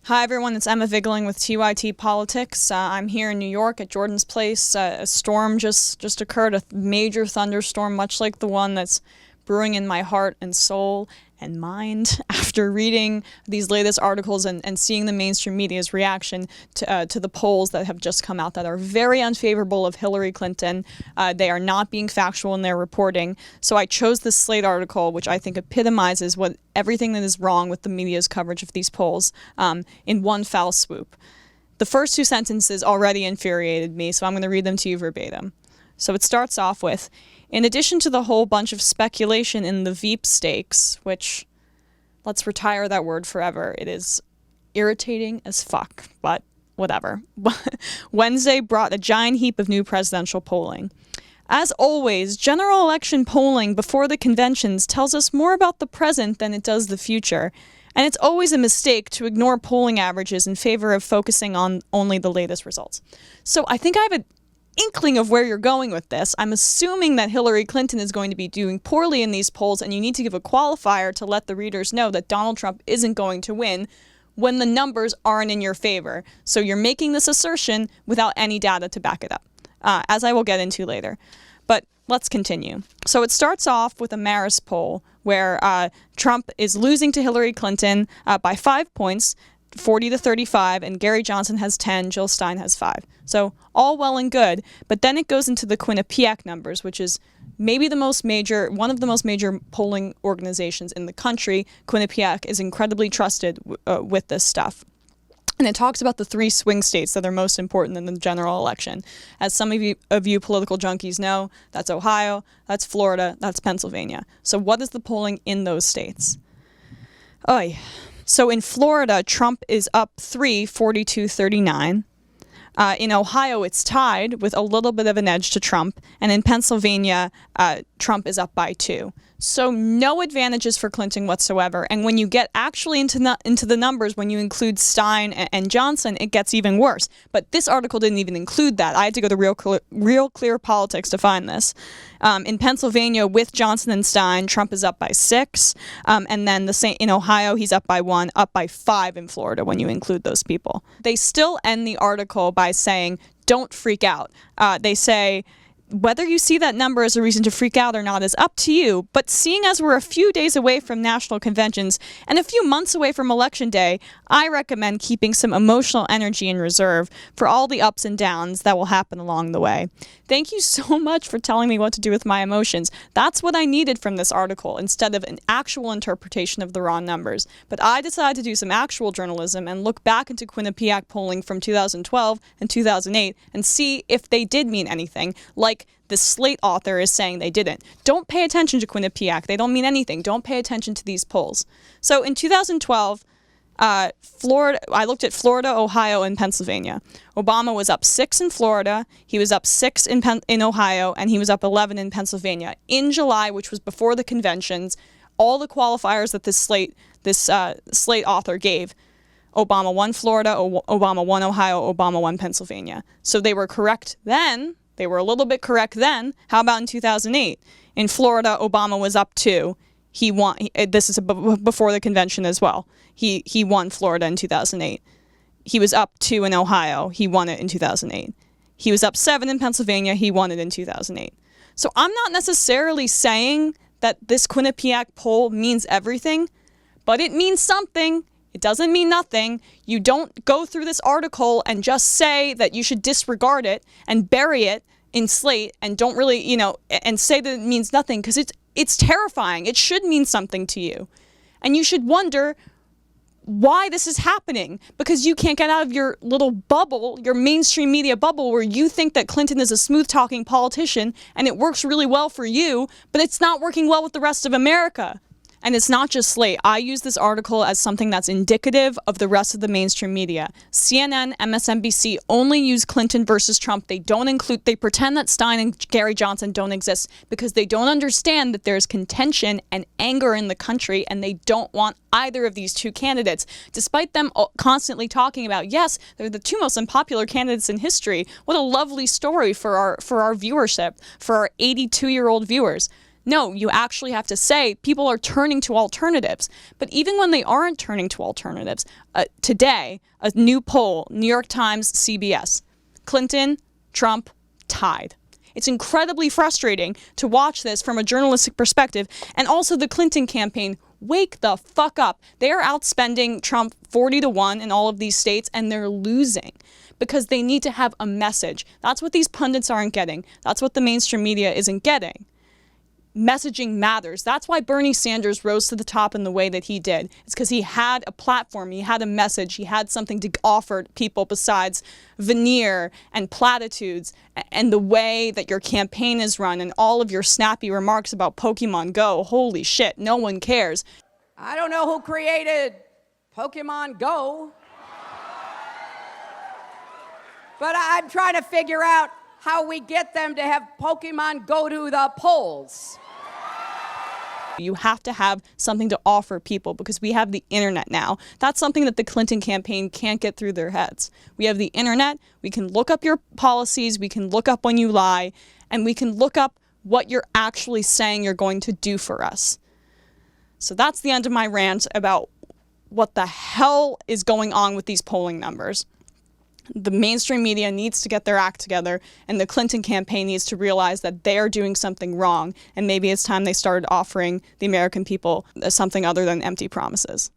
Hi everyone, it's Emma Vigling with TYT Politics. I'm here in New York at Jordan's Place. A storm just occurred, a major thunderstorm, much like the one that's brewing in my heart and soul and mind after reading these latest articles and seeing the mainstream media's reaction to the polls that have just come out that are very unfavorable of Hillary Clinton. They are not being factual in their reporting. So I chose this Slate article, which I think epitomizes everything that is wrong with the media's coverage of these polls in one foul swoop. The first two sentences already infuriated me, so I'm going to read them to you verbatim. So it starts off with, in addition to the whole bunch of speculation in the Veep stakes, which, let's retire that word forever. It is irritating as fuck, but whatever. Wednesday brought a giant heap of new presidential polling. As always, general election polling before the conventions tells us more about the present than it does the future. And it's always a mistake to ignore polling averages in favor of focusing on only the latest results. So I think I have an inkling of where you're going with this. I'm assuming that Hillary Clinton is going to be doing poorly in these polls, and you need to give a qualifier to let the readers know that Donald Trump isn't going to win when the numbers aren't in your favor. So you're making this assertion without any data to back it up, as I will get into later. But let's continue. So it starts off with a Marist poll where Trump is losing to Hillary Clinton by 5 points, 40 to 35, and Gary Johnson has 10, Jill Stein has 5. So all well and good, but then it goes into the Quinnipiac numbers, which is maybe one of the most major polling organizations in the country. Quinnipiac is incredibly trusted with this stuff. And it talks about the 3 swing states that are most important in the general election. As some of you political junkies know, that's Ohio, that's Florida, that's Pennsylvania. So what is the polling in those states? So in Florida, Trump is up 3, 42-39. In Ohio, it's tied with a little bit of an edge to Trump. And in Pennsylvania, Trump is up by 2. So no advantages for Clinton whatsoever. And when you get actually into the numbers, when you include Stein and Johnson, it gets even worse. But this article didn't even include that. I had to go to Real Clear Politics to find this. In Pennsylvania, with Johnson and Stein, Trump is up by 6. And then in Ohio, he's up by 1, up by 5 in Florida when you include those people. They still end the article by saying, don't freak out. They say, whether you see that number as a reason to freak out or not is up to you, but seeing as we're a few days away from national conventions and a few months away from Election Day, I recommend keeping some emotional energy in reserve for all the ups and downs that will happen along the way. Thank you so much for telling me what to do with my emotions. That's what I needed from this article instead of an actual interpretation of the raw numbers. But I decided to do some actual journalism and look back into Quinnipiac polling from 2012 and 2008 and see if they did mean anything, like the Slate author is saying they didn't. Don't pay attention to Quinnipiac. They don't mean anything. Don't pay attention to these polls. So in 2012, Florida, I looked at Florida, Ohio, and Pennsylvania. Obama was up 6 in Florida, he was up 6 in Ohio, and he was up 11 in Pennsylvania. In July, which was before the conventions, all the qualifiers that this Slate author gave, Obama won Florida, Obama won Ohio, Obama won Pennsylvania. So they were correct then. They were a little bit correct then. How about in 2008? In Florida, Obama was up 2. He won. This is before the convention as well. He won Florida in 2008. He was up 2 in Ohio. He won it in 2008. He was up 7 in Pennsylvania. He won it in 2008. So I'm not necessarily saying that this Quinnipiac poll means everything, but it means something. It doesn't mean nothing. You don't go through this article and just say that you should disregard it and bury it in Slate and don't really, and say that it means nothing, because it's terrifying. It should mean something to you. And you should wonder why this is happening, because you can't get out of your little bubble, your mainstream media bubble, where you think that Clinton is a smooth-talking politician and it works really well for you, but it's not working well with the rest of America. And it's not just Slate. I use this article as something that's indicative of the rest of the mainstream media. CNN, MSNBC only use Clinton versus Trump. They pretend that Stein and Gary Johnson don't exist because they don't understand that there's contention and anger in the country, and they don't want either of these two candidates, despite them constantly talking about, yes, they're the 2 most unpopular candidates in history. What a lovely story for our viewership, for our 82-year-old viewers. No, you actually have to say people are turning to alternatives. But even when they aren't turning to alternatives, today, a new poll, New York Times, CBS, Clinton, Trump, tied. It's incredibly frustrating to watch this from a journalistic perspective. And also the Clinton campaign, wake the fuck up. They are outspending Trump 40-1 in all of these states, and they're losing because they need to have a message. That's what these pundits aren't getting. That's what the mainstream media isn't getting. Messaging matters. That's why Bernie Sanders rose to the top in the way that he did. It's because he had a platform, he had a message, he had something to offer people besides veneer and platitudes and the way that your campaign is run and all of your snappy remarks about Pokemon Go. Holy shit, no one cares. I don't know who created Pokemon Go, but I'm trying to figure out how we get them to have Pokemon go to the polls. You have to have something to offer people because we have the internet now. That's something that the Clinton campaign can't get through their heads. We have the internet, we can look up your policies, we can look up when you lie, and we can look up what you're actually saying you're going to do for us. So that's the end of my rant about what the hell is going on with these polling numbers. The mainstream media needs to get their act together, and the Clinton campaign needs to realize that they are doing something wrong, and maybe it's time they started offering the American people something other than empty promises.